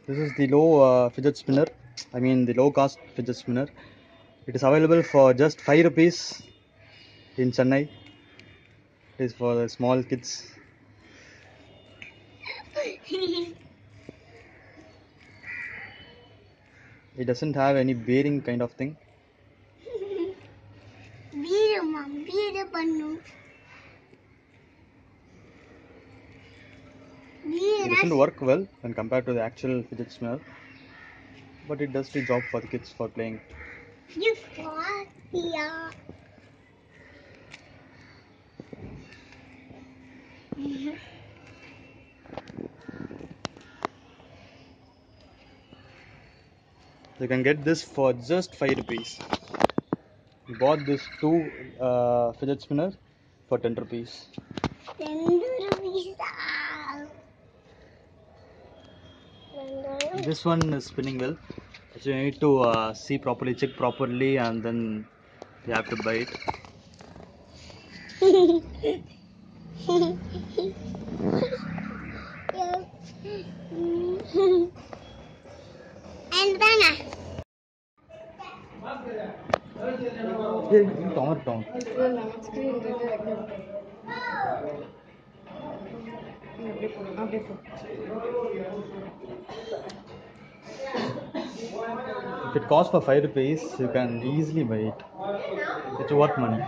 This is the low fidget spinner. I mean the low cost fidget spinner. It is available for just 5 rupees in Chennai. It is for the small kids. It doesn't have any bearing kind of thing. It doesn't work well when compared to the actual fidget spinner, but it does the job for the kids for playing. You can get this for just 5 rupees. We bought this two fidget spinners for 10 rupees. 10 rupees. This one is spinning well. So you need to see properly, check properly, and then you have to buy it. And banana. Tom. If it costs for 5 rupees, you can easily buy it. It's worth money.